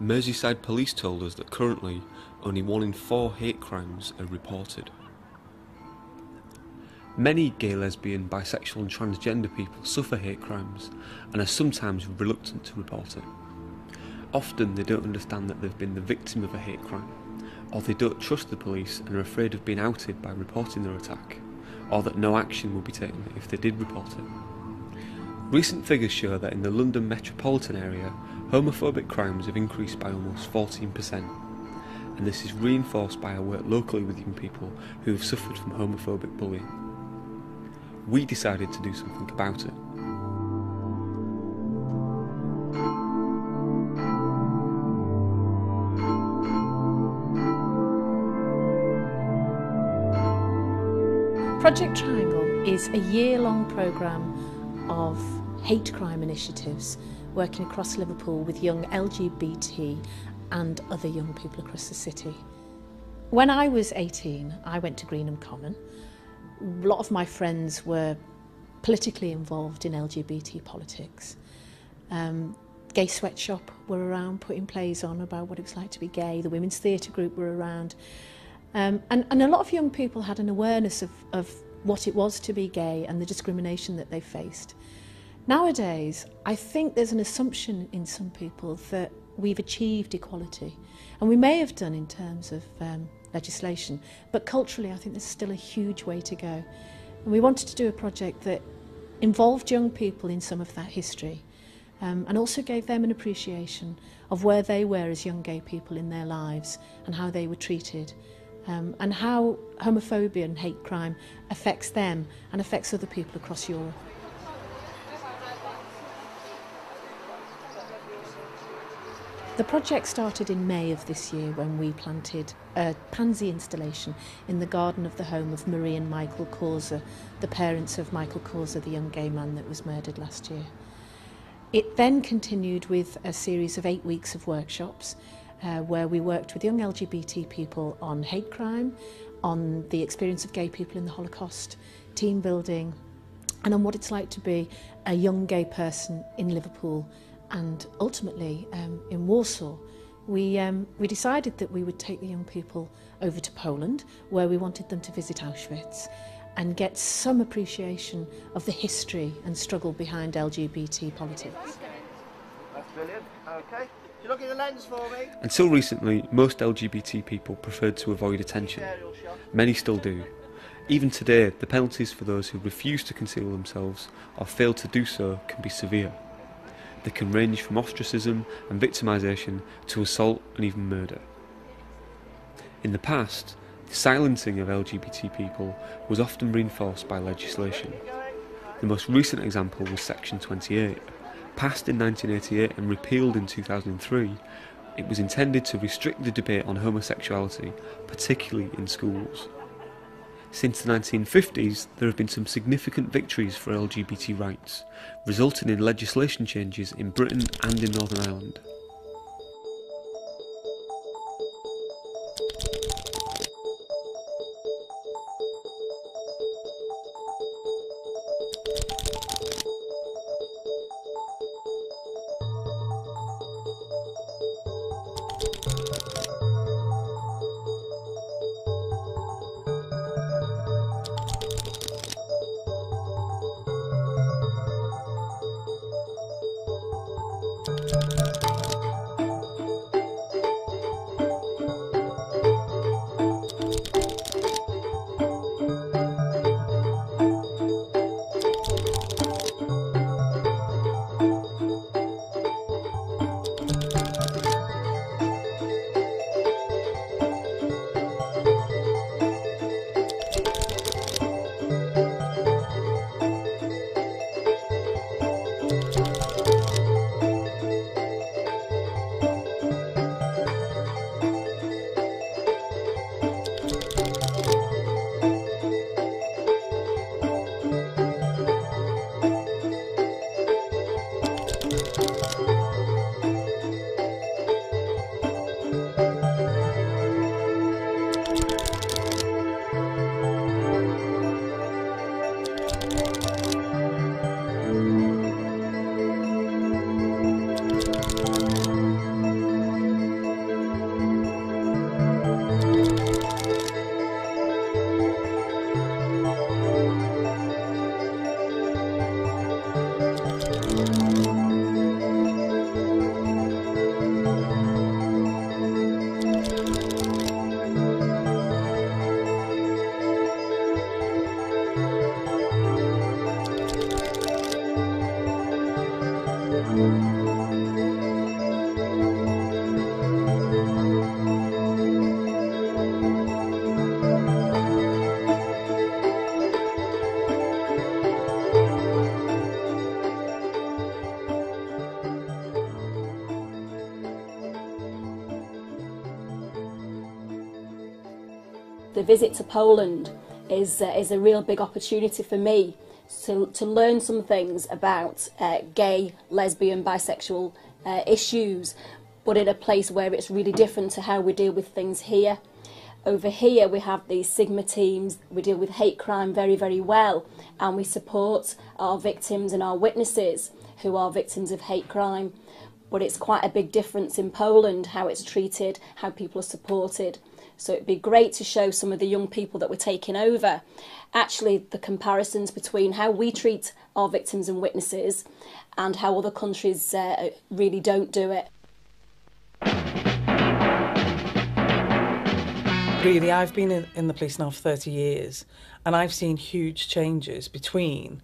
Merseyside police told us that currently only 1 in 4 hate crimes are reported. Many gay, lesbian, bisexual and transgender people suffer hate crimes and are sometimes reluctant to report it. Often they don't understand that they've been the victim of a hate crime, or they don't trust the police and are afraid of being outed by reporting their attack, or that no action will be taken if they did report it. Recent figures show that in the London metropolitan area, homophobic crimes have increased by almost 14%, and this is reinforced by our work locally with young people who have suffered from homophobic bullying. We decided to do something about it. Project Triangle is a year-long programme of hate crime initiatives working across Liverpool with young LGBT and other young people across the city. When I was 18, I went to Greenham Common. A lot of my friends were politically involved in LGBT politics. Gay Sweatshop were around putting plays on about what it was like to be gay. The Women's Theatre Group were around. And a lot of young people had an awareness of what it was to be gay and the discrimination that they faced. Nowadays, I think there's an assumption in some people that we've achieved equality, and we may have done in terms of legislation, but culturally I think there's still a huge way to go. And we wanted to do a project that involved young people in some of that history, and also gave them an appreciation of where they were as young gay people in their lives and how they were treated. And how homophobia and hate crime affects them and affects other people across Europe. The project started in May of this year when we planted a pansy installation in the garden of the home of Marie and Michael Causer, the parents of Michael Causer, the young gay man that was murdered last year. It then continued with a series of 8 weeks of workshops where we worked with young LGBT people on hate crime, on the experience of gay people in the Holocaust, team building, and on what it's like to be a young gay person in Liverpool and ultimately in Warsaw. We decided that we would take the young people over to Poland, where we wanted them to visit Auschwitz and get some appreciation of the history and struggle behind LGBT politics. That's brilliant. Okay. You look at the lens for me. Until recently, most LGBT people preferred to avoid attention. Many still do. Even today, the penalties for those who refuse to conceal themselves or fail to do so can be severe. They can range from ostracism and victimisation to assault and even murder. In the past, the silencing of LGBT people was often reinforced by legislation. The most recent example was Section 28. Passed in 1988 and repealed in 2003, it was intended to restrict the debate on homosexuality, particularly in schools. Since the 1950s, there have been some significant victories for LGBT rights, resulting in legislation changes in Britain and in Northern Ireland. the visit to Poland is a real big opportunity for me to learn some things about gay, lesbian, bisexual issues, but in a place where it's really different to how we deal with things here. Over here we have these Sigma teams, we deal with hate crime very, very well, and we support our victims and our witnesses who are victims of hate crime. But it's quite a big difference in Poland, how it's treated, how people are supported. So it'd be great to show some of the young people that we're taking over, actually the comparisons between how we treat our victims and witnesses and how other countries really don't do it. Really, I've been in the police now for 30 years, and I've seen huge changes between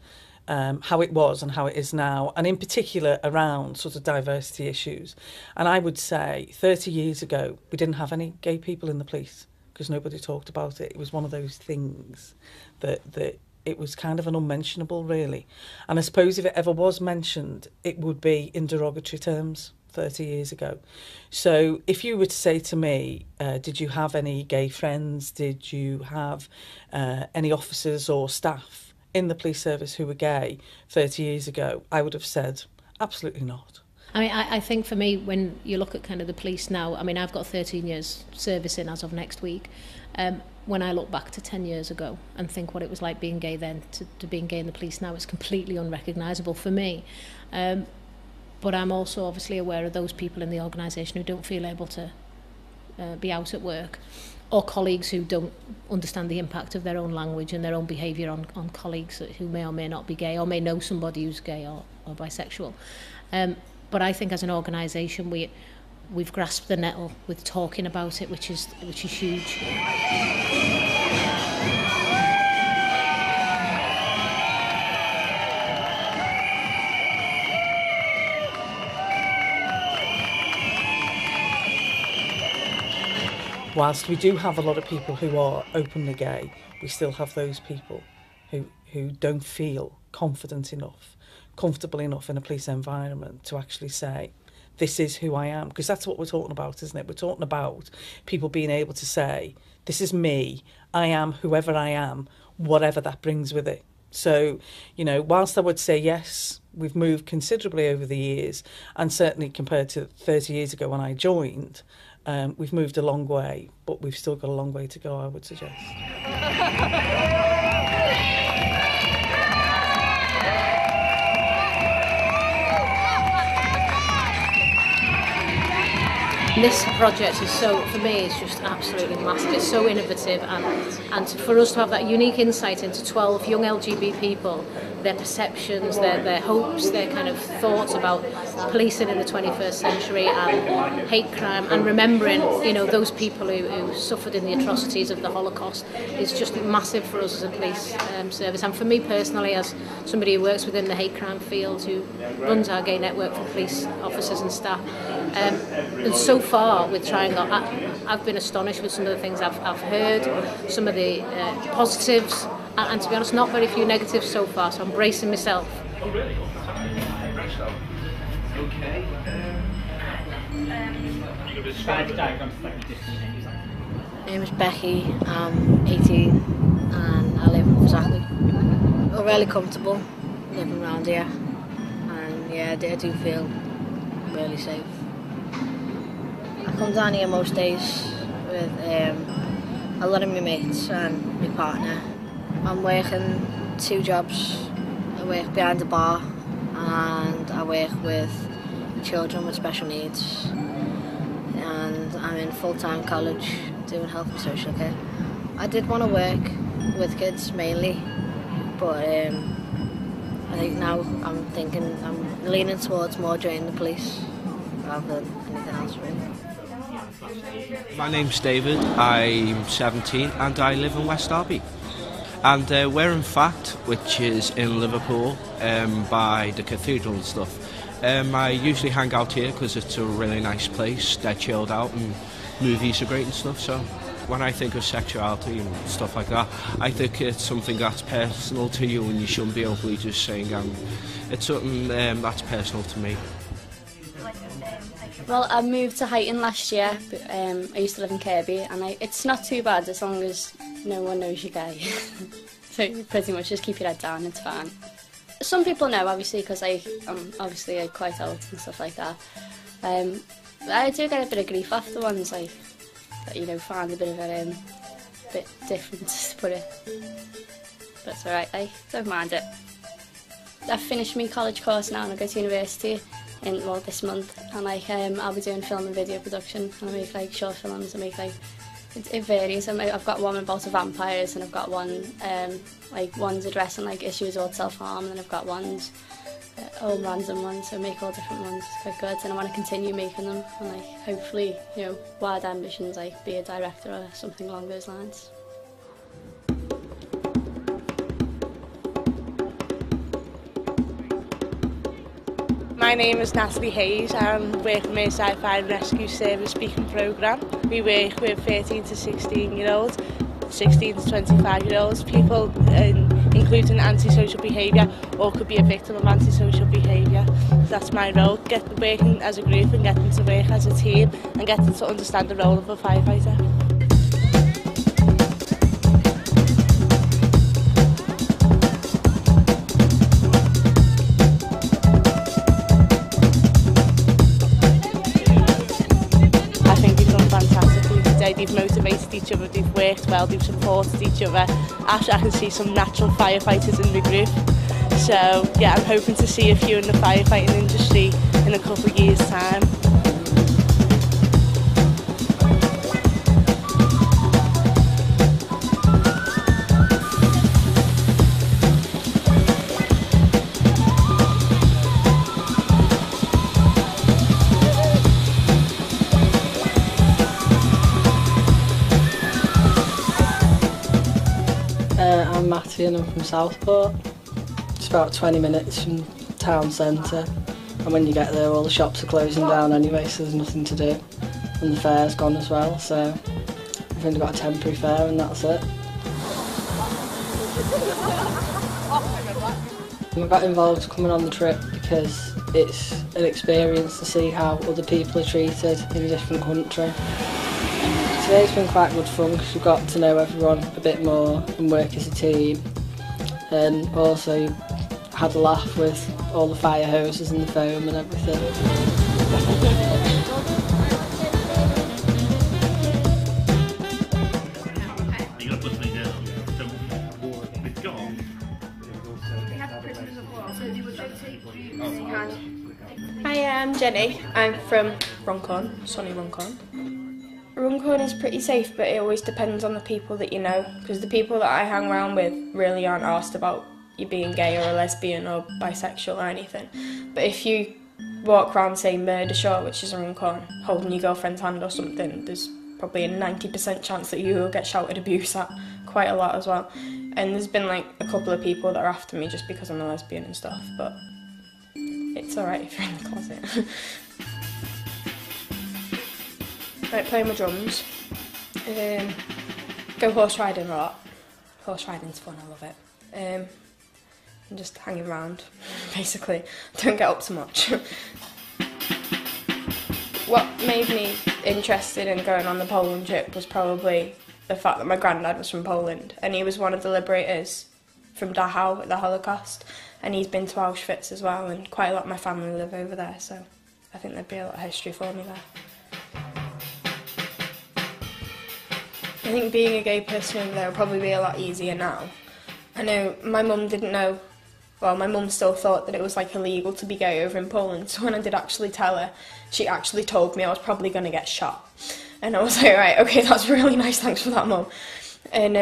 how it was and how it is now, and in particular around sort of diversity issues. And I would say 30 years ago, we didn't have any gay people in the police because nobody talked about it. It was one of those things that it was kind of an unmentionable, really. And I suppose if it ever was mentioned, it would be in derogatory terms 30 years ago. So if you were to say to me, did you have any gay friends? Did you have any officers or staff in the police service who were gay 30 years ago? I would have said, absolutely not. I mean, I think for me, when you look at kind of the police now, I mean, I've got 13 years service in as of next week. When I look back to 10 years ago and think what it was like being gay then to being gay in the police now, it's completely unrecognisable for me. But I'm also obviously aware of those people in the organisation who don't feel able to be out at work, or colleagues who don't understand the impact of their own language and their own behaviour on colleagues who may or may not be gay, or may know somebody who's gay or bisexual. But I think as an organisation we've grasped the nettle with talking about it, which is huge. Whilst we do have a lot of people who are openly gay, we still have those people who don't feel confident enough, comfortable enough in a police environment to actually say, this is who I am. Because that's what we're talking about, isn't it? We're talking about people being able to say, this is me, I am whoever I am, whatever that brings with it. So, you know, whilst I would say yes, we've moved considerably over the years, and certainly compared to 30 years ago when I joined, we've moved a long way, but we've still got a long way to go, I would suggest. This project is so, for me, it's just absolutely massive. It's so innovative, and for us to have that unique insight into 12 young LGBT people, their perceptions, their hopes, their kind of thoughts about policing in the 21st century and hate crime, and remembering, you know, those people who suffered in the atrocities of the Holocaust is just massive for us as a police service. And for me personally, as somebody who works within the hate crime field, who runs our gay network for police officers and staff, and so far with Triangle, I've been astonished with some of the things I've heard, some of the positives, and to be honest, not very few negatives so far, so I'm bracing myself. Oh, really? Okay. My name is Becky, I'm 18 and I live in Exactly. I'm really comfortable living around here, and yeah, I do feel really safe. I come down here most days with a lot of my mates and my partner. I'm working 2 jobs. I work behind the bar and I work with children with special needs, and I'm in full-time college doing health and social care. I did want to work with kids mainly, but I think now I'm leaning towards more joining the police rather than anything else really. My name's David, I'm 17 and I live in West Derby. And we're in Fact, which is in Liverpool, by the cathedral and stuff. I usually hang out here because it's a really nice place, they're chilled out and movies are great and stuff. So when I think of sexuality and stuff like that, I think it's something that's personal to you and you shouldn't be openly just saying it's something that's personal to me. Well, I moved to Highton last year, but I used to live in Kirby, and it's not too bad as long as no one knows you're gay. So you pretty much just keep your head down, it's fine. Some people know, obviously, because I'm obviously quite out and stuff like that. I do get a bit of grief off the ones that, you know, find a bit of a bit different to put it. But it's alright, I don't mind it. I've finished my college course now and I go to university in, well, this month, and I'll be doing film and video production, and I make like short films, I make like, it varies. I've got one about vampires, and I've got one, like one's addressing like issues about self-harm, and then I've got ones, all random ones, so I make all different ones. It's quite good, and I want to continue making them, and like hopefully, you know, wild ambitions, like be a director or something along those lines. My name is Natalie Hayes. I'm working with Sci-Fi Rescue Service Speaking Programme. We work with 13 to 16 year olds, 16 to 25 year olds, people including antisocial behaviour or could be a victim of antisocial behaviour. That's my role, working as a group and getting to work as a team and getting to understand the role of a firefighter. They've motivated each other, they've worked well, they've supported each other. Actually, I can see some natural firefighters in the group. So yeah, I'm hoping to see a few in the firefighting industry in a couple of years' time. I'm Matty and I'm from Southport. It's about 20 minutes from town centre, and when you get there all the shops are closing down anyway, so there's nothing to do, and the fair's gone as well, so we've only got a temporary fair and that's it. I got involved coming on the trip because it's an experience to see how other people are treated in a different country. Today's been quite good fun because we've got to know everyone a bit more and work as a team, and also had a laugh with all the fire hoses and the foam and everything. Hi, I'm Jenny. I'm from Runcorn, sunny Runcorn. Runcorn is pretty safe, but it always depends on the people that you know, because the people that I hang around with really aren't asked about you being gay or a lesbian or bisexual or anything. But if you walk around, say, Murdershore, which is in Runcorn, holding your girlfriend's hand or something, there's probably a 90% chance that you will get shouted abuse at, quite a lot as well. And there's been like a couple of people that are after me just because I'm a lesbian and stuff, but it's alright if you're in the closet. Like playing my drums, go horse riding a lot. Horse riding's fun, I love it. And just hanging around, basically. Don't get up too much. What made me interested in going on the Poland trip was probably the fact that my granddad was from Poland, and he was one of the liberators from Dachau at the Holocaust, and he's been to Auschwitz as well, and quite a lot of my family live over there, so I think there'd be a lot of history for me there. I think being a gay person over there will probably be a lot easier now. I know my mum didn't know, well, my mum still thought that it was like illegal to be gay over in Poland, so when I did actually tell her, she actually told me I was probably going to get shot. And I was like, right, okay, that's really nice, thanks for that, Mum. And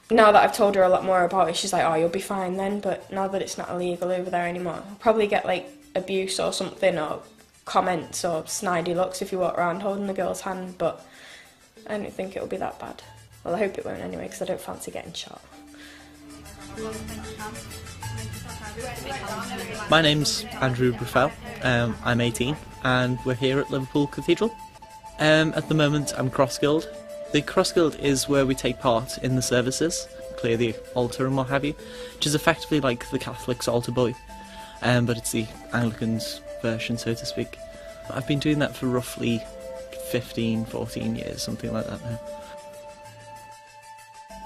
now that I've told her a lot more about it, she's like, oh, you'll be fine then, but now that it's not illegal over there anymore, I'll probably get like abuse or something, or comments or snidey looks if you walk around holding the girl's hand, but I don't think it'll be that bad. Well, I hope it won't anyway, because I don't fancy getting shot. My name's Andrew Bruffel. I'm 18 and we're here at Liverpool Cathedral. At the moment I'm cross-guild. The cross-guild is where we take part in the services, clear the altar and what have you, which is effectively like the Catholic's altar boy, but it's the Anglicans' version, so to speak. I've been doing that for roughly 15, 14 years, something like that now.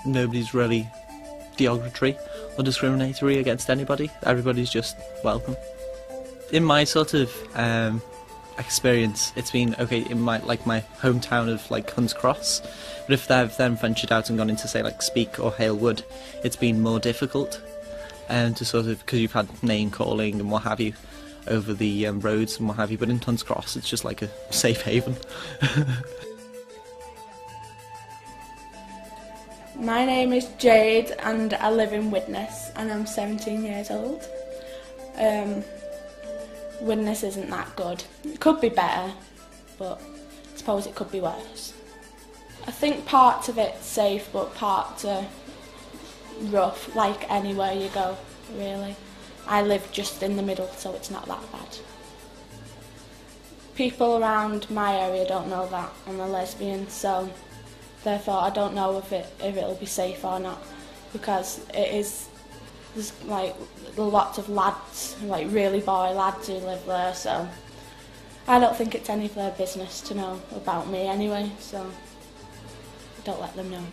nobody's really derogatory or discriminatory against anybody. Everybody's just welcome. In my sort of experience, it's been okay in my hometown of like Hunts Cross, but if they've then ventured out and gone into say like Speke or Hale Wood, it's been more difficult to sort of, because you've had name calling and what have you over the roads and what have you, but in Hunts Cross it's just like a safe haven. My name is Jade and I live in Widnes and I'm 17 years old. Widnes isn't that good. It could be better, but I suppose it could be worse. I think parts of it's safe, but parts are rough, like anywhere you go, really. I live just in the middle, so it's not that bad. People around my area don't know that I'm a lesbian, so therefore I don't know if it'll be safe or not, because there's like lots of lads, like really boy lads who live there, so I don't think it's any of their business to know about me anyway, so don't let them know.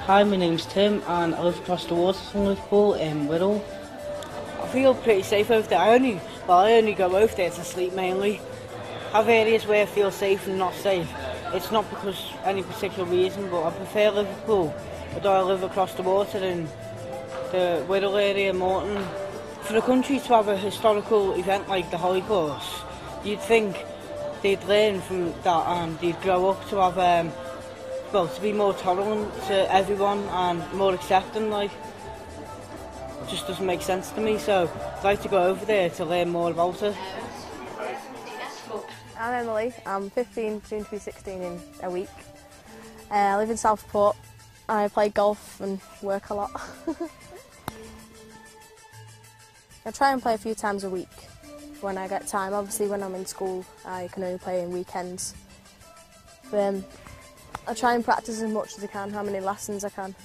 Hi, my name's Tim and I live across the water from Liverpool in Whittle. I feel pretty safe over there. I only go over there to sleep mainly. I have areas where I feel safe and not safe. It's not because any particular reason, but I prefer Liverpool. Although I live across the water in the Whittle area, Morton. For the country to have a historical event like the Holocaust, you'd think they'd learn from that and they'd grow up to have, to be more tolerant to everyone and more accepting, like. It just doesn't make sense to me, so I'd like to go over there to learn more about it. I'm Emily, I'm 15, soon to be 16 in a week. I live in Southport. I play golf and work a lot. I try and play a few times a week when I get time. Obviously when I'm in school I can only play in weekends. But, I try and practice as much as I can, how many lessons I can.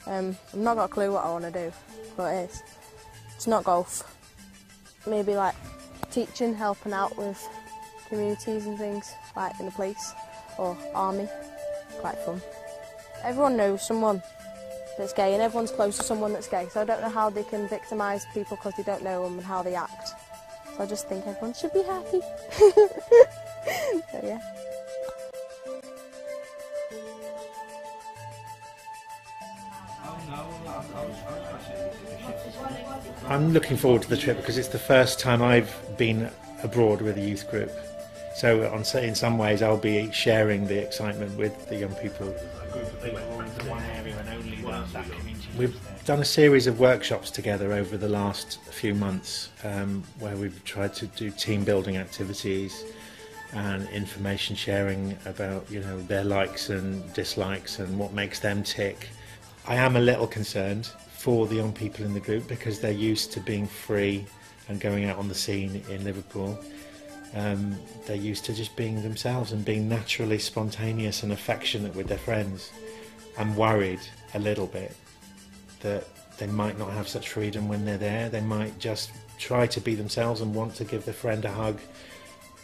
I've not got a clue what I want to do, but it's not golf. Maybe like teaching, helping out with communities and things, like in the police or army. Quite fun. Everyone knows someone that's gay and everyone's close to someone that's gay, so I don't know how they can victimise people because they don't know them and how they act. So I just think everyone should be happy. So yeah. I'm looking forward to the trip because it's the first time I've been abroad with a youth group. So in some ways I'll be sharing the excitement with the young people. We've done a series of workshops together over the last few months where we've tried to do team building activities and information sharing about their likes and dislikes and what makes them tick. I am a little concerned for the young people in the group because they're used to being free and going out on the scene in Liverpool. They're used to just being themselves and being naturally spontaneous and affectionate with their friends. I'm worried a little bit that they might not have such freedom when they're there. They might just try to be themselves and want to give their friend a hug,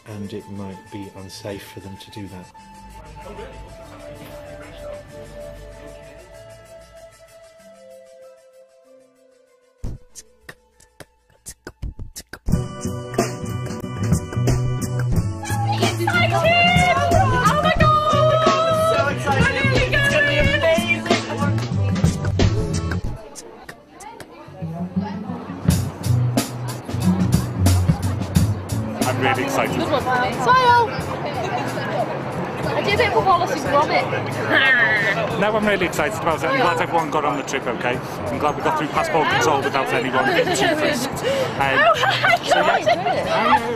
and it might be unsafe for them to do that. I'm really excited. Good one for me. Smile! I did it with Wallace and Gromit. No, I'm really excited about it. I'm glad everyone got on the trip okay. I'm glad we got through passport control without anyone getting too frisked. It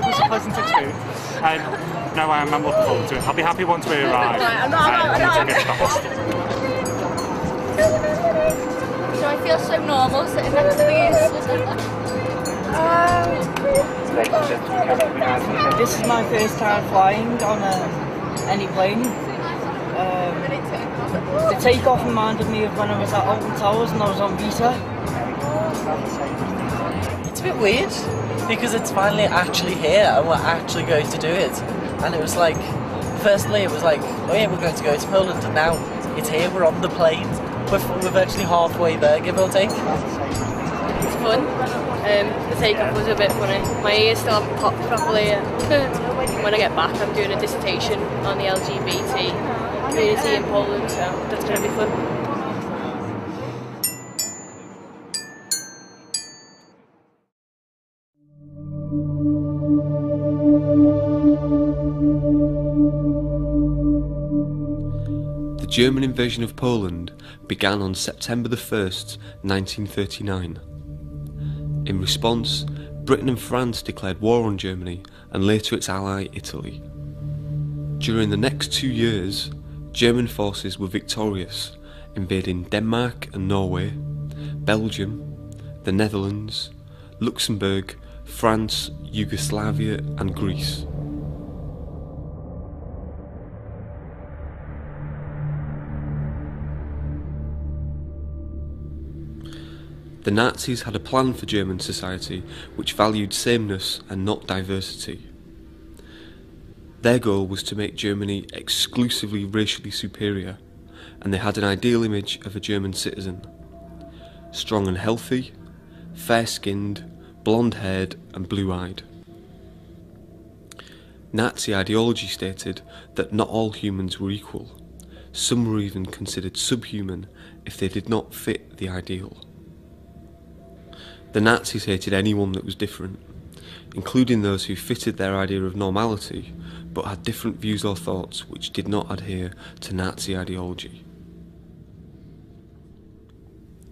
was a pleasant experience. No, I'm looking forward to it. I'll be happy once we arrive. Once I get to the hostel. So I feel so normal sitting next to these. This is my first time flying on any plane. The takeoff reminded me of when I was at Alton Towers and I was on visa. It's a bit weird because it's finally actually here and we're actually going to do it. And it was like Firstly, it was like, oh yeah, we're going to go to Poland, and now it's here, we're on the plane. We're virtually halfway there, give or take. It's fun. The take-off was a bit funny. My ears still haven't popped properly yet. When I get back, I'm doing a dissertation on the LGBT community in Poland, so that's going to be fun. The German invasion of Poland began on September the 1st, 1939. In response, Britain and France declared war on Germany and later its ally Italy. During the next 2 years, German forces were victorious, invading Denmark and Norway, Belgium, the Netherlands, Luxembourg, France, Yugoslavia and Greece. The Nazis had a plan for German society which valued sameness and not diversity. Their goal was to make Germany exclusively racially superior, and they had an ideal image of a German citizen: strong and healthy, fair-skinned, blonde-haired and blue-eyed. Nazi ideology stated that not all humans were equal. Some were even considered subhuman if they did not fit the ideal. The Nazis hated anyone that was different, including those who fitted their idea of normality but had different views or thoughts which did not adhere to Nazi ideology.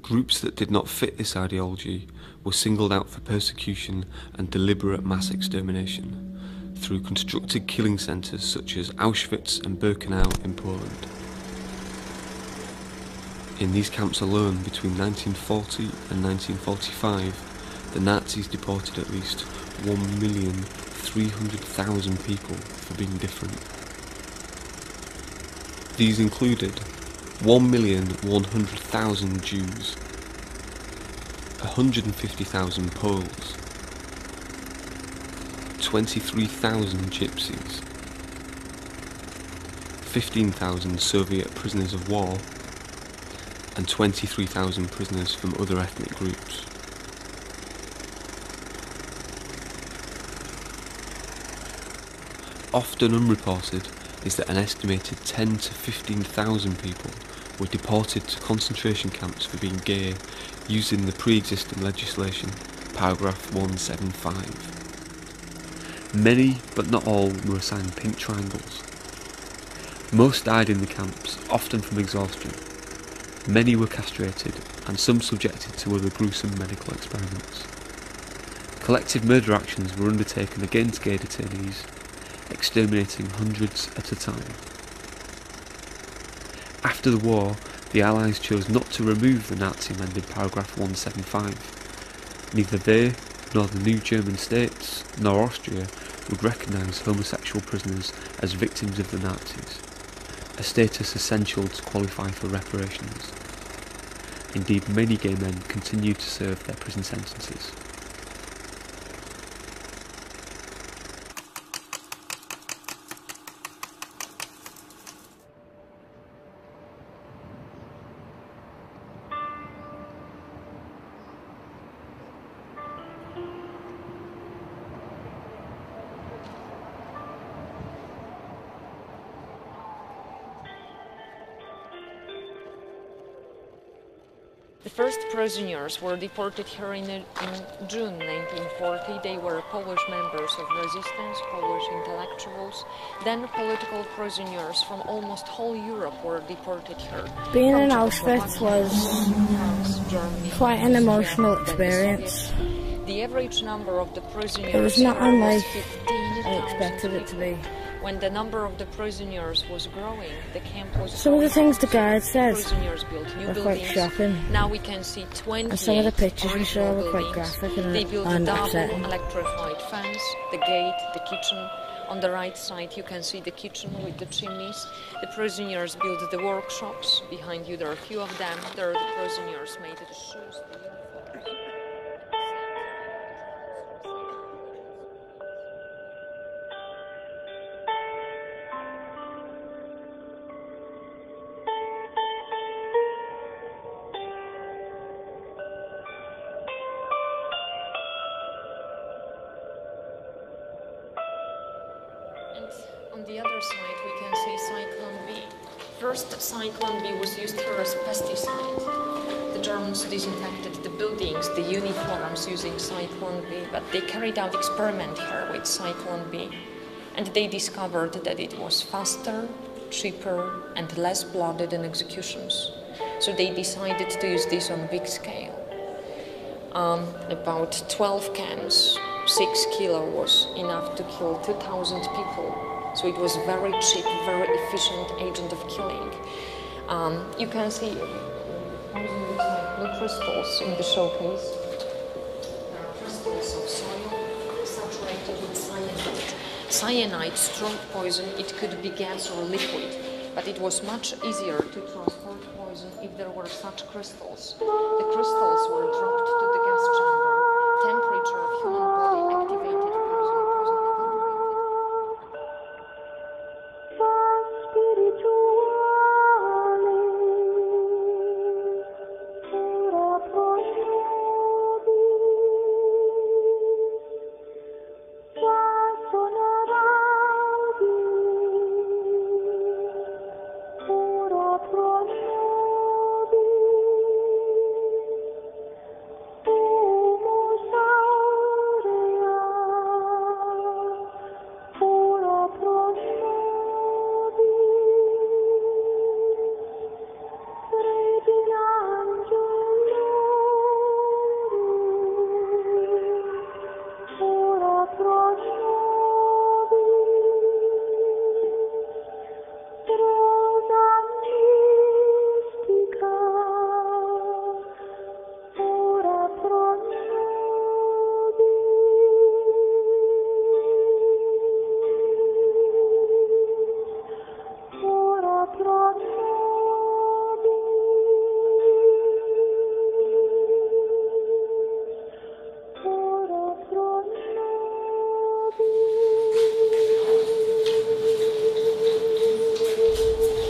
Groups that did not fit this ideology were singled out for persecution and deliberate mass extermination through constructed killing centres such as Auschwitz and Birkenau in Poland. In these camps alone, between 1940 and 1945, the Nazis deported at least 1,300,000 people for being different. These included 1,100,000 Jews, 150,000 Poles, 23,000 Gypsies, 15,000 Soviet prisoners of war, and 23,000 prisoners from other ethnic groups. Often unreported is that an estimated 10 to 15,000 people were deported to concentration camps for being gay using the pre-existing legislation, paragraph 175. Many, but not all, were assigned pink triangles. Most died in the camps, often from exhaustion. Many were castrated, and some subjected to other gruesome medical experiments. Collective murder actions were undertaken against gay detainees, exterminating hundreds at a time. After the war, the Allies chose not to remove the Nazi-amended paragraph 175. Neither they, nor the new German states, nor Austria would recognise homosexual prisoners as victims of the Nazis, a status essential to qualify for reparations. Indeed, many gay men continued to serve their prison sentences. The first prisoners were deported here in June 1940. They were Polish members of resistance, Polish intellectuals. Then political prisoners from almost whole Europe were deported here. Being in Auschwitz was quite an emotional experience. The average number of the prisoners It was not unlike was I expected it to be. When the number of the prisoners was growing, the camp was Some of the things the guide says prisoners built new were quite buildings. shocking. Now we can see 20 And some of the pictures we saw were quite graphic They built a and double upsetting. electrified fence, the gate, the kitchen. On the right side you can see the kitchen with the chimneys. The prisoners built the workshops. Behind you there are a few of them. There are the prisoners made the shoes, the uniforms. On the other side, we can see Cyclone B. First, Cyclone B was used here as a pesticide. The Germans disinfected the buildings, the uniforms using Cyclone B, but they carried out experiment here with Cyclone B. And they discovered that it was faster, cheaper, and less bloody than executions. So they decided to use this on a big scale. About 12 cans, 6 kilo was enough to kill 2,000 people. So it was very cheap, very efficient agent of killing. You can see blue crystals in the showcase. Crystals of soil saturated with cyanide. Cyanide, strong poison, it could be gas or liquid, but it was much easier to transport poison if there were such crystals. The crystals were dropped to the gas chamber. Temperature of human body activated poison. Poison evaporated.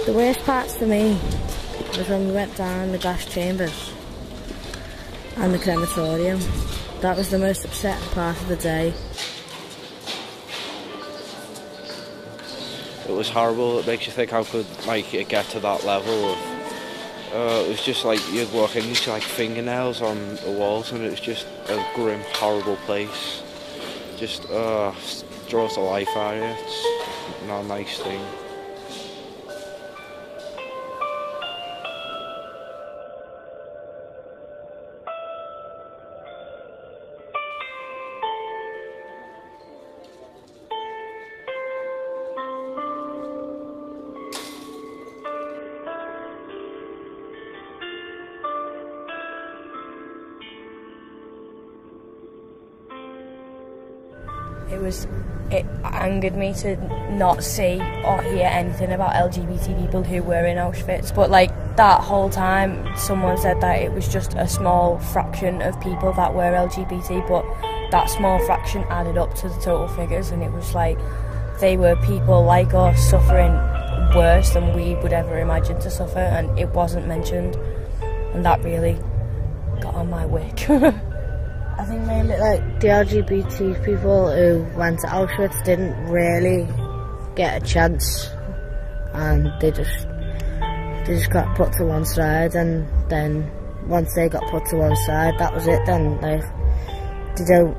The worst parts for me was when we went down the gas chambers and the crematorium. That was the most upsetting part of the day. It was horrible. It makes you think how could it get to that level of it was just like you'd walk in, you see like fingernails on the walls, and it was just a grim, horrible place. Just draws the life out of you. It's not a nice thing. It angered me to not see or hear anything about LGBT people who were in Auschwitz, but like that whole time someone said that it was just a small fraction of people that were LGBT, but that small fraction added up to the total figures, and it was like they were people like us suffering worse than we would ever imagine to suffer, and it wasn't mentioned, and that really got on my wick. I think mainly like the LGBT people who went to Auschwitz didn't really get a chance, and they just got put to one side, and then once they got put to one side, that was it. Then they don't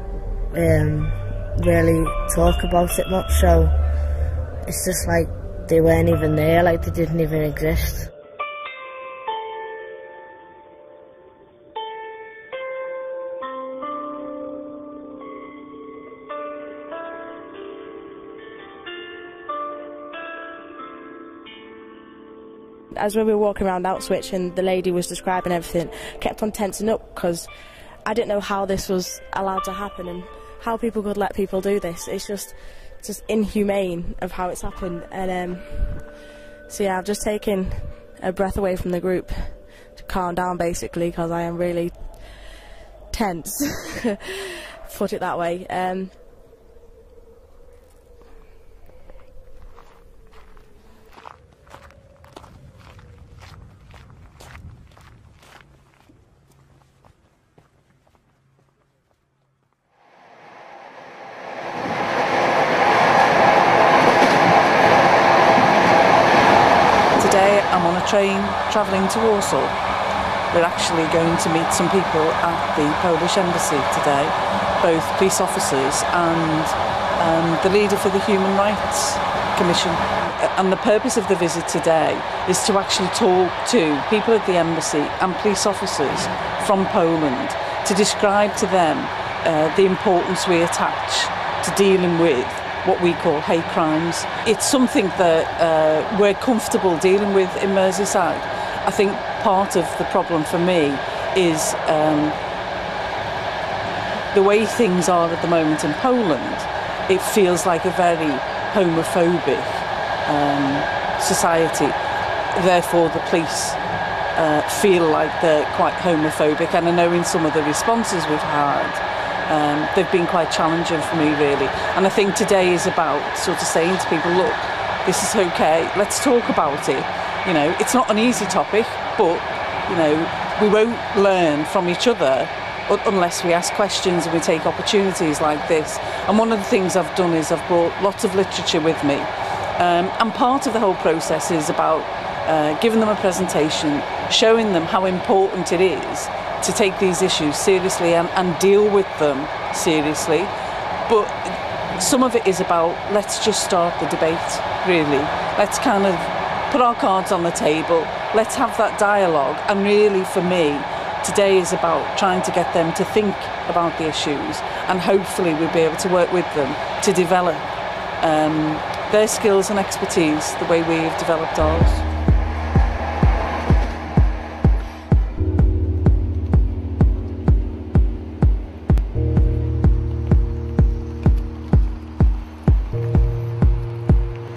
really talk about it much, so it's just like they weren't even there, like they didn't even exist. As we were walking around Auschwitz and the lady was describing everything, kept on tensing up because I didn't know how this was allowed to happen and how people could let people do this. It's just inhumane of how it's happened. And so yeah, I've just taken a breath away from the group to calm down basically, because I am really tense, put it that way. train travelling to Warsaw. We're actually going to meet some people at the Polish embassy today, both police officers and the leader for the Human Rights Commission. And the purpose of the visit today is to actually talk to people at the embassy and police officers from Poland to describe to them the importance we attach to dealing with what we call hate crimes. It's something that we're comfortable dealing with in Merseyside. I think part of the problem for me is the way things are at the moment in Poland. It feels like a very homophobic society. Therefore, the police feel like they're quite homophobic, and I know in some of the responses we've had, they've been quite challenging for me, really. And I think today is about sort of saying to people, look, this is okay, let's talk about it. You know, it's not an easy topic, but, you know, we won't learn from each other unless we ask questions and we take opportunities like this. And one of the things I've done is I've brought lots of literature with me. And part of the whole process is about giving them a presentation, showing them how important it is to take these issues seriously and deal with them seriously. But some of it is about, let's just start the debate, really. Let's kind of put our cards on the table, let's have that dialogue. And really, for me, today is about trying to get them to think about the issues, and hopefully we'll be able to work with them to develop their skills and expertise the way we've developed ours.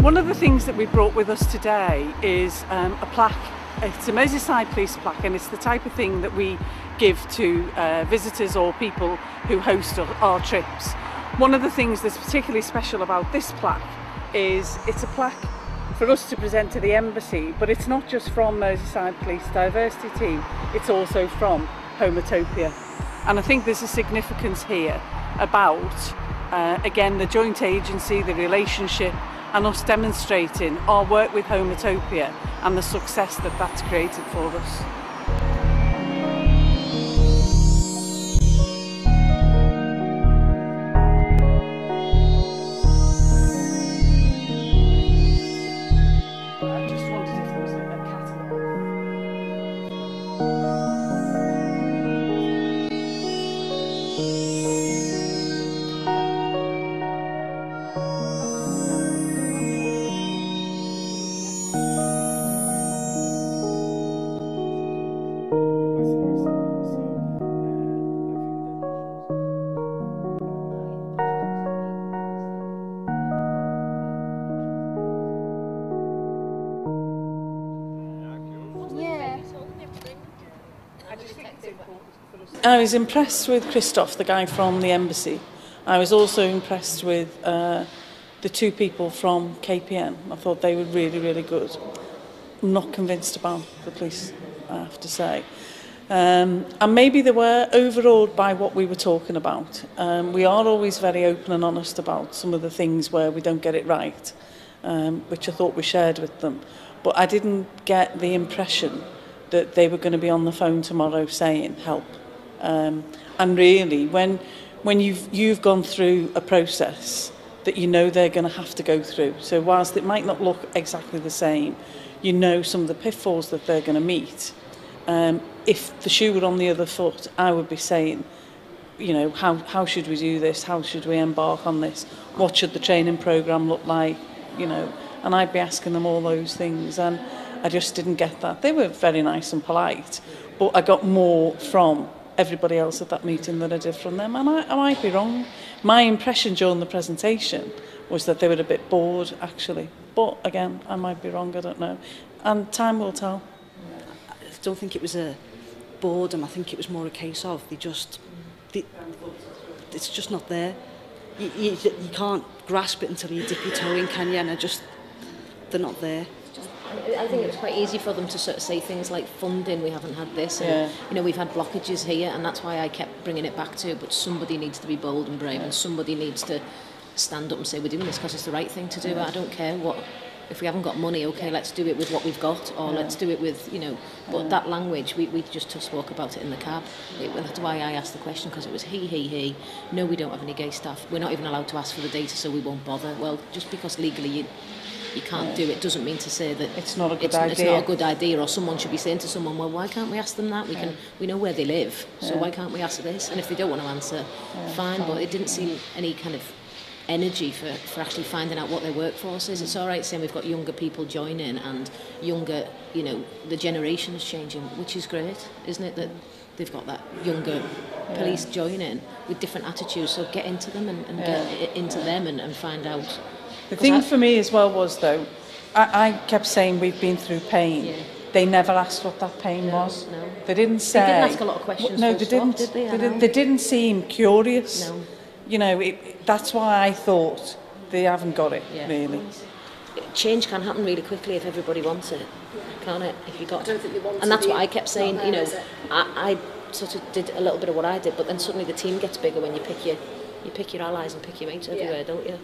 One of the things that we brought with us today is a plaque. It's a Merseyside Police plaque, and it's the type of thing that we give to visitors or people who host our trips. One of the things that's particularly special about this plaque is it's a plaque for us to present to the embassy, but it's not just from Merseyside Police Diversity Team, it's also from Homotopia. And I think there's a significance here about, again, the joint agency, the relationship, and us demonstrating our work with Homotopia and the success that that's created for us. I was impressed with Christoph, the guy from the embassy. I was also impressed with the two people from KPN. I thought they were really, really good. I'm not convinced about the police, I have to say. And maybe they were overawed by what we were talking about. We are always very open and honest about some of the things where we don't get it right, which I thought we shared with them. But I didn't get the impression that they were going to be on the phone tomorrow saying, help. And really, when you've gone through a process that you know they're going to have to go through, so whilst it might not look exactly the same, you know some of the pitfalls that they're going to meet. If the shoe were on the other foot, I would be saying, you know, how should we do this? How should we embark on this? What should the training programme look like? You know, and I'd be asking them all those things, and I just didn't get that. They were very nice and polite, but I got more from everybody else at that meeting than I did from them, and I might be wrong. My impression during the presentation was that they were a bit bored, actually. But again, I might be wrong, I don't know. And time will tell. I don't think it was a boredom, I think it was more a case of it's just not there. You can't grasp it until you dip your toe in, can you? And they're not there. I think it was quite easy for them to sort of say things like funding, we haven't had this, and you know, we've had blockages here, and that's why I kept bringing it back to, but somebody needs to be bold and brave, and somebody needs to stand up and say we're doing this because it's the right thing to do. I don't care what if we haven't got money, okay, let's do it with what we've got, or let's do it with, you know, but that language, we just spoke about it in the cab. That's why I asked the question, because it was he. No, we don't have any gay staff. We're not even allowed to ask for the data, so we won't bother. Well, just because legally you can't do it doesn't mean to say that it's not a good idea. It's not a good idea, or someone should be saying to someone, well, why can't we ask them that? We know where they live, so why can't we ask this? And if they don't want to answer, fine, but it didn't seem any kind of energy for actually finding out what their workforce is. It's all right saying we've got younger people joining and younger, you know, the generation is changing, which is great, isn't it, that they've got that younger police joining with different attitudes, so get into them and get into them and find out. The thing for me as well was, though, I kept saying we've been through pain. Yeah. They never asked what that pain was. No. They didn't say. They didn't ask a lot of questions. No, they didn't. Did they? They didn't seem curious. No. You know, that's why I thought they haven't got it, really. Change can happen really quickly if everybody wants it, can't it? If you got, I don't think they want and that's what I kept it's saying. not You there, know, is it? I sort of did a little bit of what I did, but then suddenly the team gets bigger when you pick your allies and pick your mates everywhere, don't you?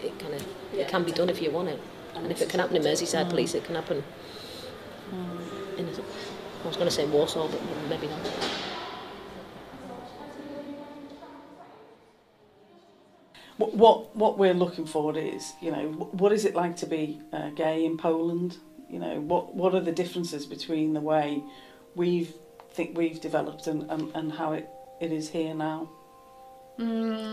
It kind of it can be done if you want it, and if it can happen in Merseyside Police, it can happen. In I was going to say Warsaw, but maybe not. What we're looking for is, you know, what is it like to be gay in Poland? You know, what are the differences between the way we've developed and how it is here now?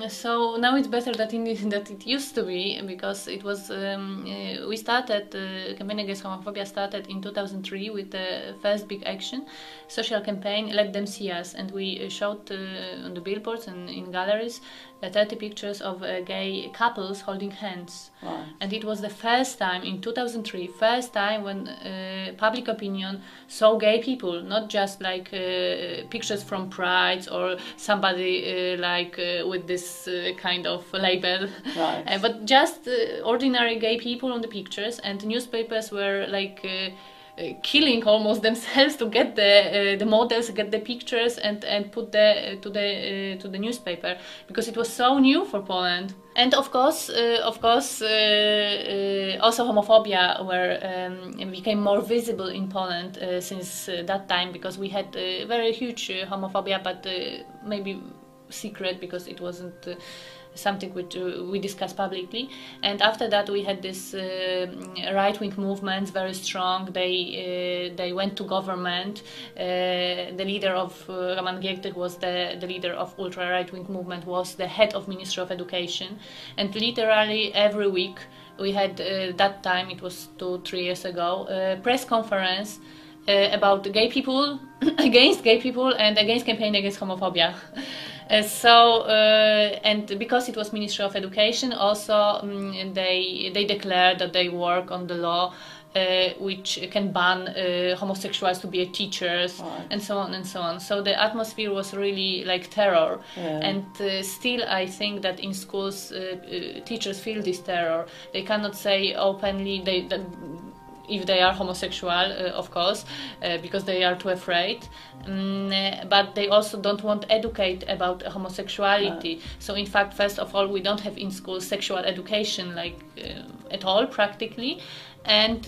So now it's better that it used to be, because it was we started campaign against homophobia started in 2003 with the first big action, social campaign Let Them See Us, and we showed on the billboards and in galleries 30 pictures of gay couples holding hands. Right. And it was the first time in 2003, first time when public opinion saw gay people, not just like pictures from prides or somebody with this kind of label, right. But just ordinary gay people on the pictures, and newspapers were like killing almost themselves to get the models, get the pictures, and put to the newspaper, because it was so new for Poland. And of course, also homophobia became more visible in Poland since that time, because we had very huge homophobia, but maybe secret, because it wasn't something which we discussed publicly. And after that we had this right-wing movements, very strong. They went to government. The leader of Roman Giertych was the leader of ultra-right-wing movement, was the head of Ministry of Education, and literally every week we had that time, it was 2-3 years ago, press conference about gay people, against gay people, and against campaign against homophobia. And because it was Ministry of Education, also they declared that they work on the law which can ban homosexuals to be teachers, right. and so on and so on. So the atmosphere was really like terror, and still I think that in schools teachers feel this terror. They cannot say openly if they are homosexual, of course, because they are too afraid. But they also don't want to educate about homosexuality. No. So in fact, first of all, we don't have in schools sexual education, like at all practically. And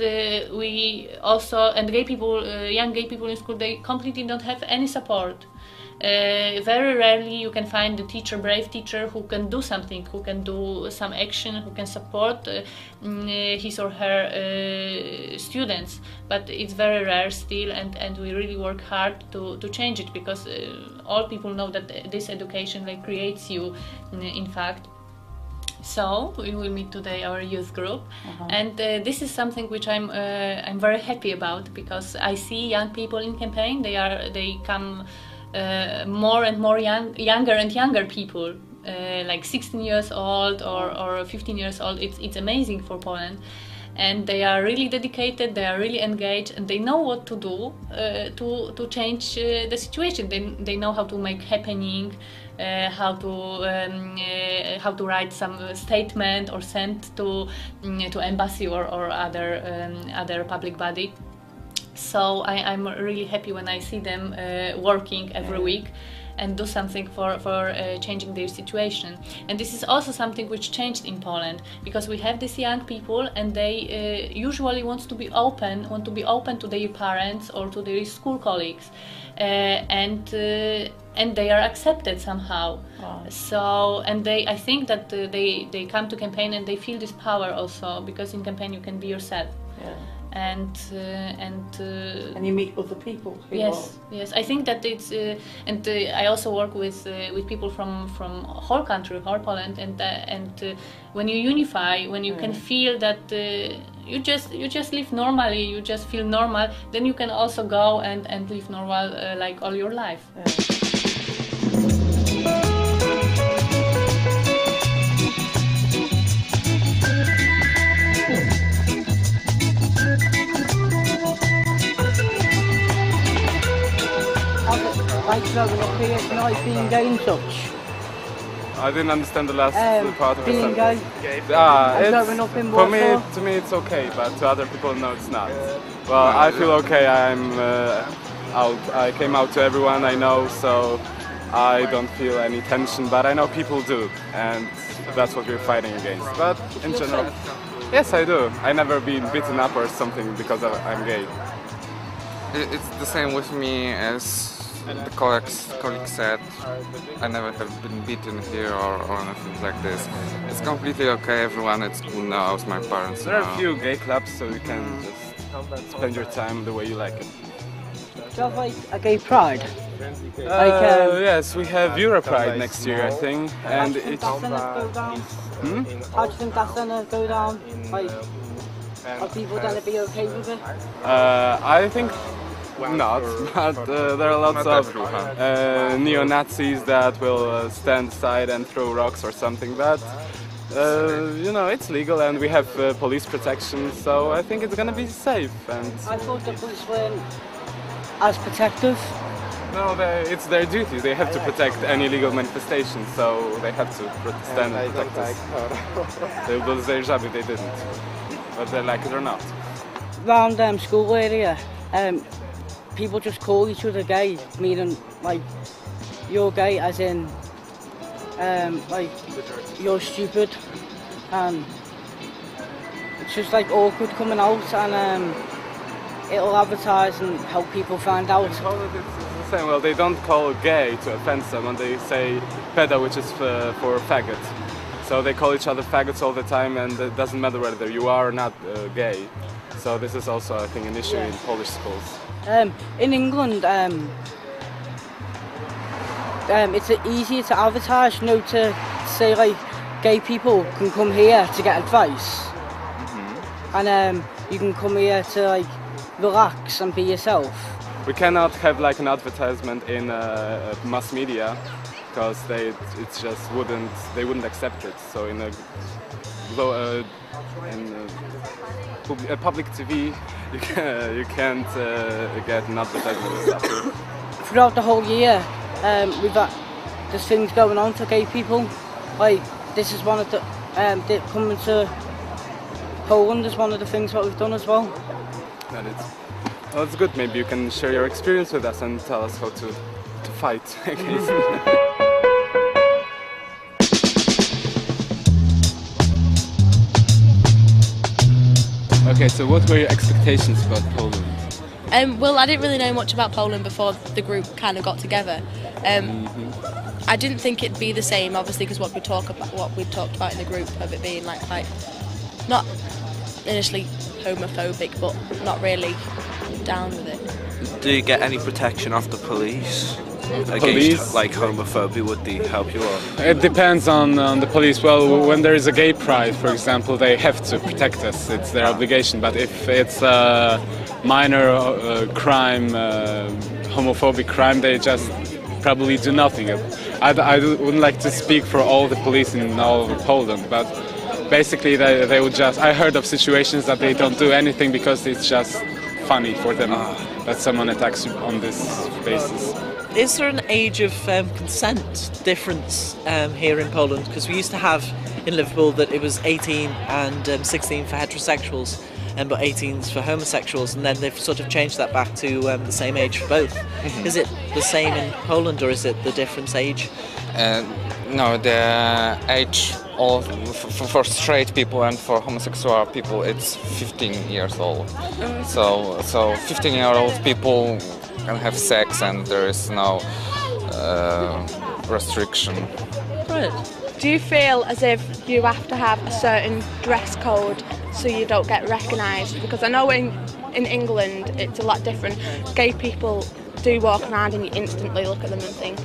we also, and gay people, young gay people in school, they completely don't have any support. Very rarely you can find a teacher, brave teacher, who can do something, who can do some action, who can support his or her students. But it's very rare still, and we really work hard to change it, because all people know that this education like creates you, in fact. So we will meet today our youth group, and this is something which I'm very happy about, because I see young people in campaign. They come more and more younger and younger people, like 16 years old or 15 years old. It's amazing for Poland, and they are really dedicated. They are really engaged, and they know what to do to change the situation. They know how to make happening. How to write some statement or send to embassy or other public body. So I'm really happy when I see them working every week, and do something for changing their situation. And this is also something which changed in Poland, because we have these young people, and they usually want to be open to their parents or to their school colleagues, and they are accepted somehow. Wow. So, and I think that they come to campaign and they feel this power also, because in campaign you can be yourself. Yeah. And you meet other people. Yes, yes. I think that it's and I also work with people from whole country, whole Poland, and when you unify, when you can feel that you just live normally, you just feel normal, then you can also go and live normal like all your life. Yeah. Like growing up here tonight, being gay and such. I didn't understand the last part of the being sentence. gay. It's, growing up in for Warsaw. me it's okay, but to other people, no, it's not. Well, I feel okay. I'm out. I came out to everyone I know, so I don't feel any tension. But I know people do, and that's what we're fighting against. But in general, yes, I do. I never been beaten up or something because I'm gay. It's the same with me as the colleague said. I never have been beaten here or anything like this. It's completely okay, everyone at school knows, my parents There are know. a few gay clubs, so you can just spend your time the way you like it. Do you have like a gay pride? Yes, we have Europride next year, I think, and it's... How do you think that's gonna go down? Like, are people gonna be okay with it? I think not, but there are lots of neo-Nazis that will stand aside and throw rocks or something, but you know, it's legal and we have police protection, so I think it's gonna be safe. And I thought the police weren't as protective. no, it's their duty. They have to protect any illegal manifestation, so they have to stand and protect us. It was their job if they didn't, but they like it or not. Around school area, people just call each other gay, meaning like you're gay as in like you're stupid, and it's just like awkward coming out, and it'll advertise and help people find out. It's the same. Well, they don't call gay to offend someone, they say pedo, which is for faggot. So they call each other faggots all the time, and it doesn't matter whether you are or not gay. So this is also, I think, an issue in Polish schools. In England, it's easier to advertise, you know, to say like gay people can come here to get advice, and you can come here to like relax and be yourself. We cannot have like an advertisement in mass media because they wouldn't accept it. So in a public TV, you can't get an advertisement. Throughout the whole year, there's things going on for gay people. Like this is one of the coming to Poland is one of the things that we've done as well. Well, it's good. Maybe you can share your experience with us and tell us how to fight against it. Okay, so what were your expectations about Poland? Well, I didn't really know much about Poland before the group kind of got together. I didn't think it'd be the same, obviously, because what we talked about in the group of it being like quite not initially homophobic, but not really down with it. Do you get any protection off the police? Police? Like homophobia, would they help you out? It depends on the police. Well, when there is a gay pride, for example, they have to protect us. It's their obligation. But if it's a minor crime, homophobic crime, they just probably do nothing. I wouldn't like to speak for all the police in all of Poland, but basically they would just... I heard of situations that they don't do anything because it's just funny for them that someone attacks you on this basis. Is there an age of consent difference here in Poland? Because we used to have in Liverpool that it was 18 and 16 for heterosexuals. but 18's for homosexuals, and then they've sort of changed that back to the same age for both. Is it the same in Poland, or is it the different age? No, the age for straight people and for homosexual people, it's 15 years old. So 15-year-old people can have sex and there is no restriction. Right. Do you feel as if you have to have a certain dress code so you don't get recognised? Because I know in England it's a lot different. Gay people do walk around and you instantly look at them and think,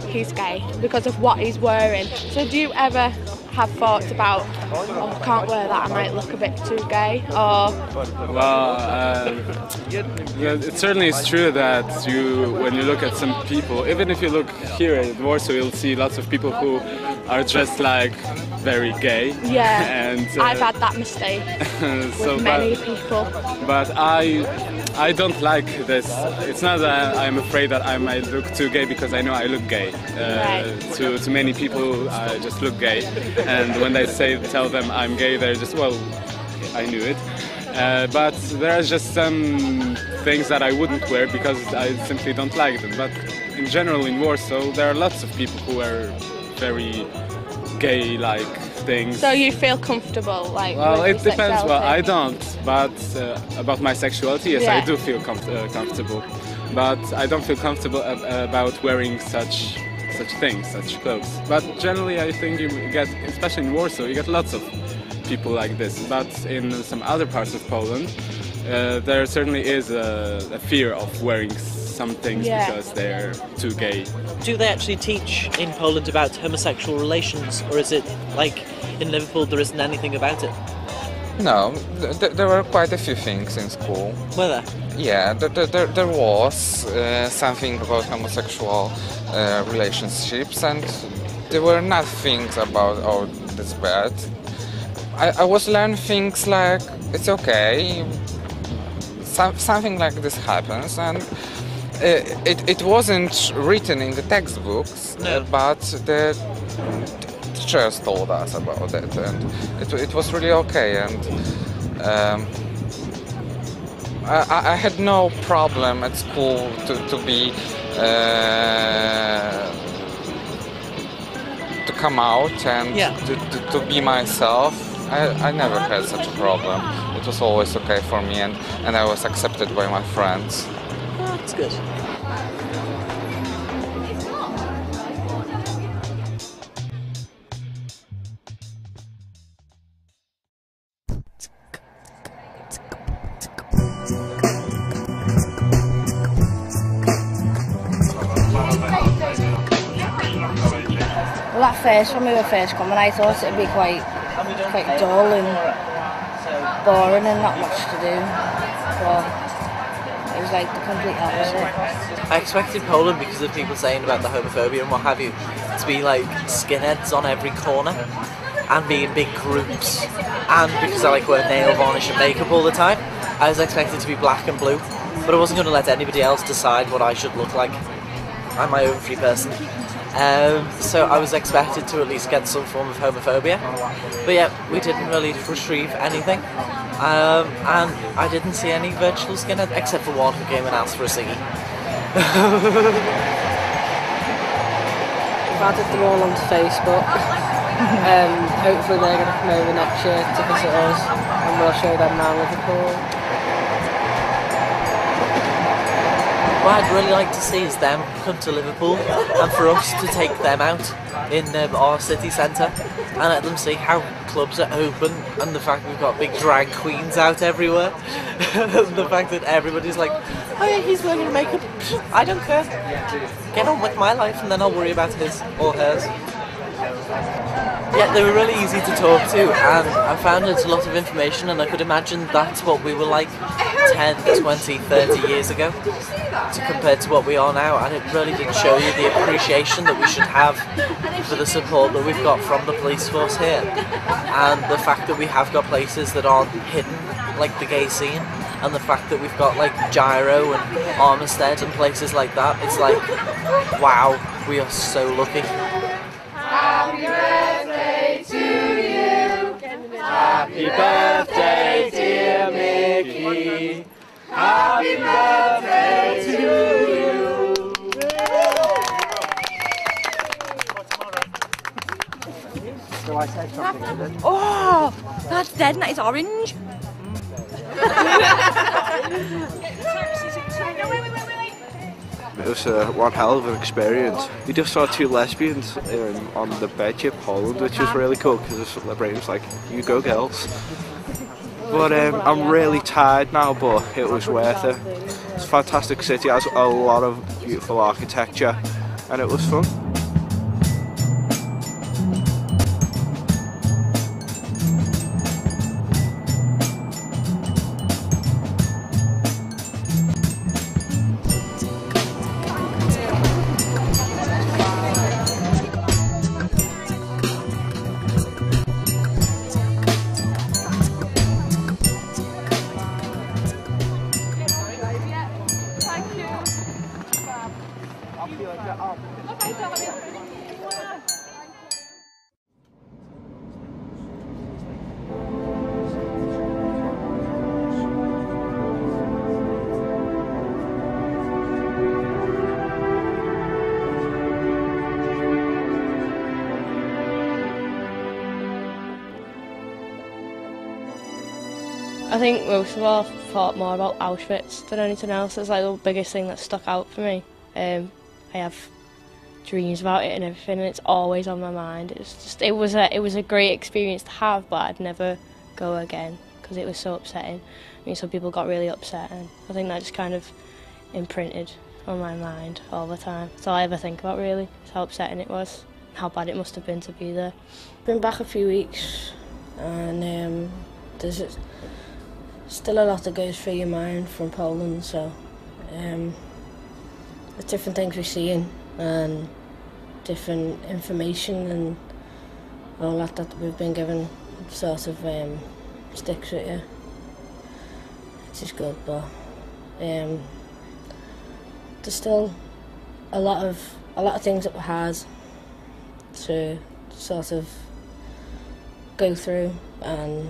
he's gay, because of what he's wearing. So do you ever have thoughts about, oh, I can't wear that, I might look a bit too gay, or...? Well, yeah, it certainly is true that when you look at some people, even if you look here at Warsaw, you'll see lots of people who are dressed like very gay. Yeah, and I've had that mistake with many people. But I don't like this. It's not that I'm afraid that I might look too gay, because I know I look gay. To many people, I just look gay. And when they tell them I'm gay, they're just, well, I knew it. But there are just some things that I wouldn't wear because I simply don't like them. But in general, in Warsaw, there are lots of people who are very gay-like things. So you feel comfortable, like? Well, with it depends. sexuality? Well, I don't. But about my sexuality, yes, Yeah. I do feel comfortable. But I don't feel comfortable about wearing such things, such clothes. But generally, I think you get, especially in Warsaw, you get lots of people like this. But in some other parts of Poland, there certainly is a fear of wearing some things because they're too gay. Do they actually teach in Poland about homosexual relations, or is it like in Liverpool there isn't anything about it? No, there were quite a few things in school. Were there? Yeah, there was something about homosexual relationships, and there were not things about, oh, that's bad. I was learning things like, it's okay, something like this happens, and it wasn't written in the textbooks, but the teachers told us about it, and it was really okay. And I had no problem at school to come out and to be myself. I never had such a problem. It was always okay for me, and I was accepted by my friends. Oh, that's good. Well, at first, when we were first coming, I thought it'd be quite dull and boring and not much to do, but it was like the complete opposite. I expected Poland, because of people saying about the homophobia and what have you, to be like skinheads on every corner and be in big groups, and because I like wear nail varnish and makeup all the time, I was expected to be black and blue, but I wasn't going to let anybody else decide what I should look like. I'm my own free person. So I was expected to at least get some form of homophobia, but yeah, we didn't really retrieve anything, and I didn't see any virtual skinhead except for one who came and asked for a ciggy. We've added them all onto Facebook. Hopefully they're going to come over next year to visit us, and we'll show them around Liverpool. What I'd really like to see is them come to Liverpool, and for us to take them out in our city centre and let them see how clubs are open, and the fact we've got big drag queens out everywhere, and the fact that everybody's like, oh yeah, he's wearing makeup, I don't care, get on with my life and then I'll worry about his or hers. Yeah, they were really easy to talk to, and I found out a lot of information, and I could imagine that's what we were like 10, 20, 30 years ago to compared to what we are now, and it really did show you the appreciation that we should have for the support that we've got from the police force here, and the fact that we have got places that aren't hidden, like the gay scene, and the fact that we've got like Gyro and Armistead and places like that. It's like, wow, we are so lucky. Happy birthday to you. Happy birthday, dear dear Mickey, happy birthday to you. So I said something to them. Oh, that's dead and that is orange. It was one hell of an experience. We just saw two lesbians on the bedship Holland, which was really cool because the brain was like, you go girls. But I'm really tired now, but it was worth it. It's a fantastic city, has a lot of beautiful architecture, and it was fun. I think most of all, I've thought more about Auschwitz than anything else. It's like the biggest thing that stuck out for me. I have dreams about it and everything, and it's always on my mind. It was a great experience to have, but I'd never go again because it was so upsetting. I mean, some people got really upset, and I think that just kind of imprinted on my mind all the time. That's all I ever think about, really, is how upsetting it was, how bad it must have been to be there. Been back a few weeks, and there's still a lot that goes through your mind from Poland, so there's different things we're seeing and different information and all that we've been given sort of sticks with you, which is good, but there's still a lot of things that were hard to sort of go through, and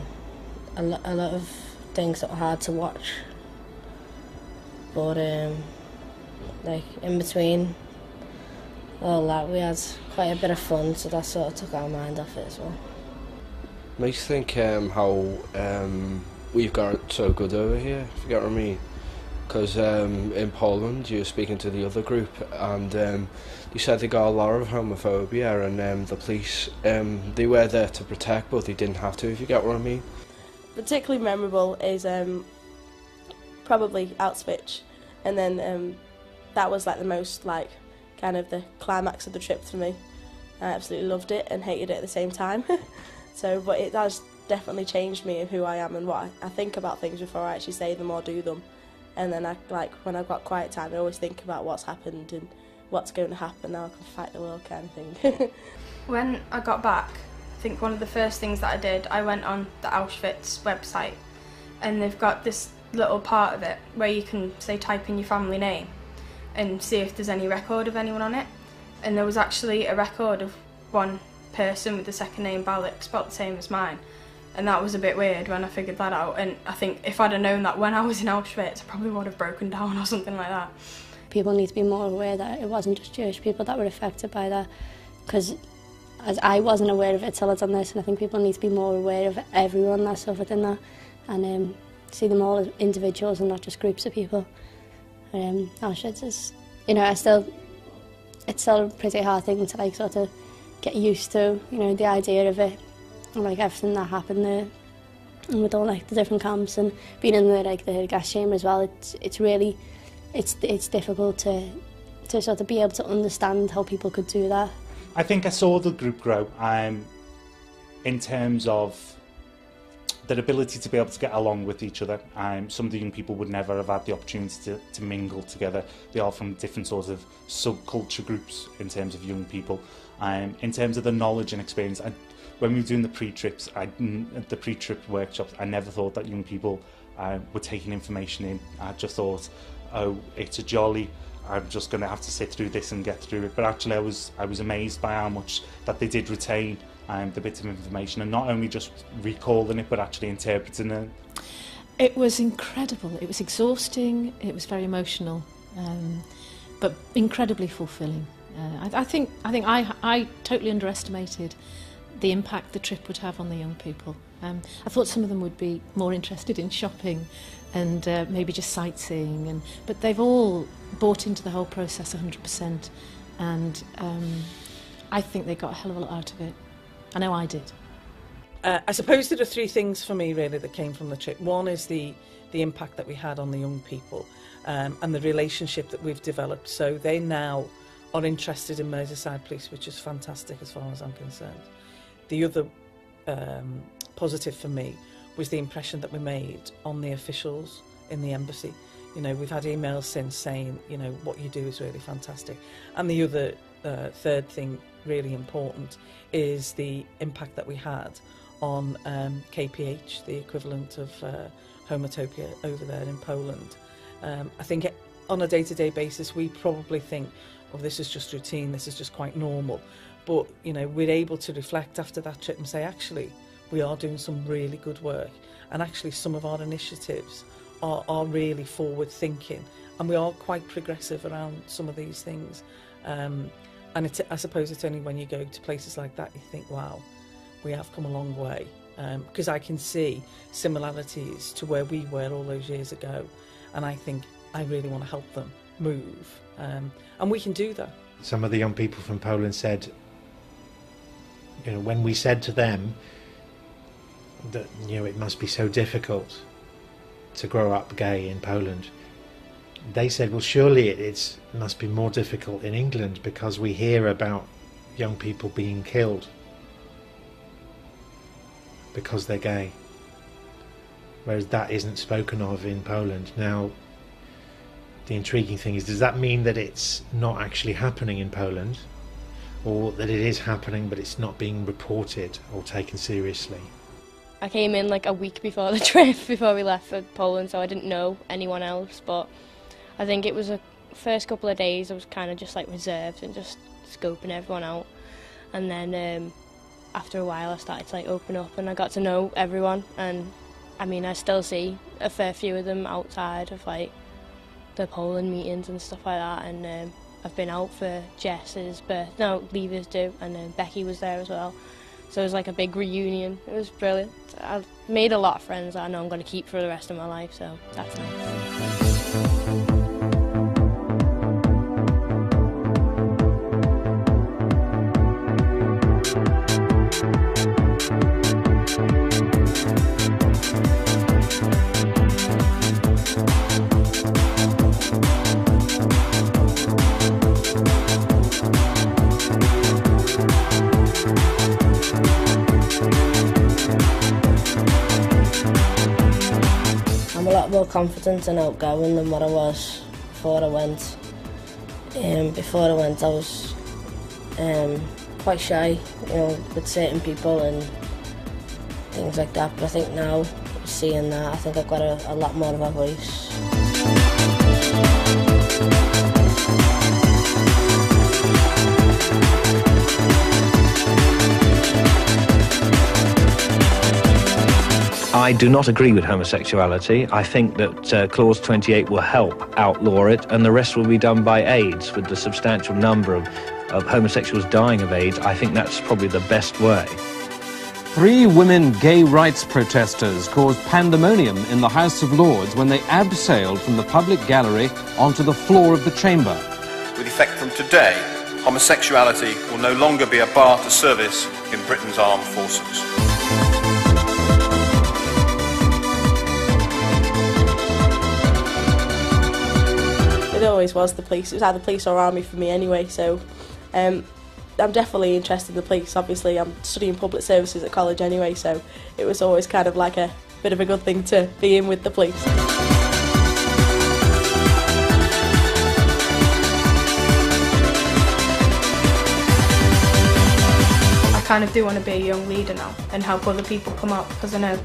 a lot of things that were hard to watch, but like in between all that we had quite a bit of fun, so that sort of took our mind off it as well. Makes you think how we've got it so good over here, if you get what I mean. Because in Poland you were speaking to the other group, and you said they got a lot of homophobia, and the police, they were there to protect, but they didn't have to, if you get what I mean. Particularly memorable is probably Auschwitz, and then that was like the most like kind of the climax of the trip for me. I absolutely loved it and hated it at the same time. But it has definitely changed me and who I am and what I think about things before I actually say them or do them. And then when I've got quiet time, I always think about what's happened and what's going to happen. Now I can fight the world, kind of thing. When I got back, I think one of the first things that I did, I went on the Auschwitz website, and they've got this little part of it where you can, say, type in your family name and see if there's any record of anyone on it. And there was actually a record of one person with the second name Balak, spelled the same as mine. And that was a bit weird when I figured that out. And I think if I'd have known that when I was in Auschwitz, I probably would have broken down or something like that. People need to be more aware that it wasn't just Jewish people that were affected by that, because as I wasn't aware of it till I'd done this, and I think people need to be more aware of everyone that suffered in that, and see them all as individuals and not just groups of people. Auschwitz is, it's still a pretty hard thing to like sort of get used to, the idea of it, and like everything that happened there, and with all like the different camps and being in the gas chamber as well. It's really, it's difficult to sort of be able to understand how people could do that. I think I saw the group grow in terms of their ability to be able to get along with each other. Some of the young people would never have had the opportunity to mingle together. They are from different sorts of subculture groups in terms of young people. In terms of the knowledge and experience, when we were doing the pre-trips, the pre-trip workshops, I never thought that young people were taking information in. I just thought, oh, it's a jolly, I'm just going to have to sit through this and get through it. But actually I was amazed by how much that they did retain the bits of information, and not only just recalling it but actually interpreting it. It was incredible. It was exhausting. It was very emotional, but incredibly fulfilling. I think I totally underestimated the impact the trip would have on the young people. I thought some of them would be more interested in shopping and maybe just sightseeing, but they've all bought into the whole process 100%, and I think they got a hell of a lot out of it. I know I did. I suppose there are three things for me really that came from the trip. One is the impact that we had on the young people, and the relationship that we've developed. So they now are interested in Merseyside Police, which is fantastic as far as I'm concerned. The other positive for me was the impression that we made on the officials in the embassy. You know, we've had emails since saying, you know, what you do is really fantastic. And the other third thing really important is the impact that we had on KPH, the equivalent of Homotopia over there in Poland. I think on a day-to-day basis we probably think, oh, this is just routine, this is just quite normal. But, you know, we're able to reflect after that trip and say, actually, we are doing some really good work. And actually some of our initiatives are really forward-thinking. And we are quite progressive around some of these things. And I suppose it's only when you go to places like that you think, wow, we have come a long way. Because I can see similarities to where we were all those years ago. And I think I really want to help them move. And we can do that. Some of the young people from Poland said, you know, when we said to them that, you know, it must be so difficult to grow up gay in Poland, they said, well, surely it must be more difficult in England because we hear about young people being killed because they're gay, whereas that isn't spoken of in Poland. Now, the intriguing thing is, does that mean that it's not actually happening in Poland, or that it is happening but it's not being reported or taken seriously? I came in like a week before the trip, before we left for Poland, so I didn't know anyone else, but I think it was the first couple of days I was kind of just like reserved and just scoping everyone out, and then after a while I started to like open up and I got to know everyone, and I mean I still see a fair few of them outside of like the Poland meetings and stuff like that, and I've been out for Jess's Lever's do, and Becky was there as well, so it was like a big reunion. It was brilliant. I've made a lot of friends that I know I'm going to keep for the rest of my life, so that's nice. I'm a lot more confident and outgoing than what I was before I went. Before I went I was quite shy, you know, with certain people and things like that, but I think now, seeing that, I think I've got a lot more of a voice. I do not agree with homosexuality. I think that Clause 28 will help outlaw it, and the rest will be done by AIDS. With the substantial number of homosexuals dying of AIDS, I think that's probably the best way. 3 women gay rights protesters caused pandemonium in the House of Lords when they abseiled from the public gallery onto the floor of the chamber. With effect from today, homosexuality will no longer be a bar to service in Britain's armed forces. It always was the police. It was either police or army for me anyway, so I'm definitely interested in the police. Obviously I'm studying public services at college anyway, so it was always kind of like a bit of a good thing to be in with the police. I kind of do want to be a young leader now and help other people come out, because I know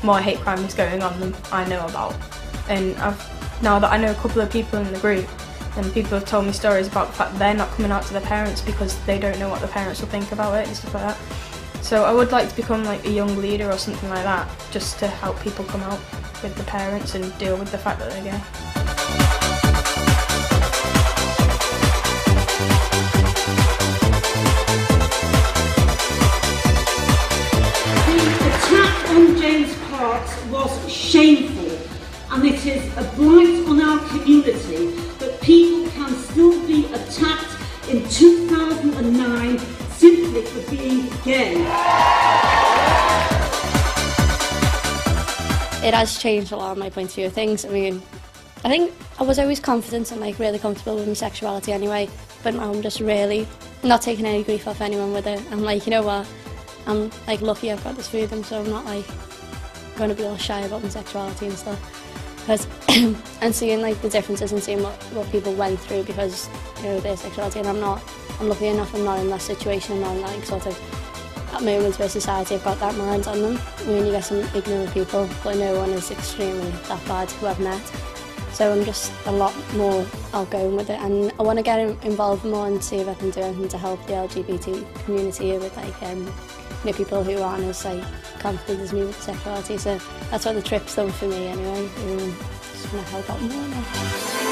more hate crime is going on than I know about, and now that I know a couple of people in the group, and people have told me stories about the fact they're not coming out to their parents because they don't know what their parents will think about it and stuff like that. So I would like to become like a young leader or something like that, just to help people come out. with the parents and deal with the fact that they're gay. The attack on James Parks was shameful, and it is a blight on our community that people can still be attacked in 2009 simply for being gay. It has changed a lot of my point of view of things. I mean, I think I was always confident and like really comfortable with my sexuality anyway, but now I'm just really not taking any grief off anyone with it. I'm like, you know what, I'm like lucky I've got this freedom, so I'm not like going to be all shy about my sexuality and stuff. Because and seeing like the differences and seeing what people went through because, you know, their sexuality, and I'm lucky enough I'm not in that situation. I'm like sort of at moments where society have got that mind on them. I mean, you get some ignorant people, but no one is extremely that bad who I've met. So I'm just a lot more outgoing with it, and I want to get involved more and see if I can do anything to help the LGBT community here with like you know, people who aren't as like confident as me with sexuality. So that's what the trip's done for me anyway. Just want to help out more now.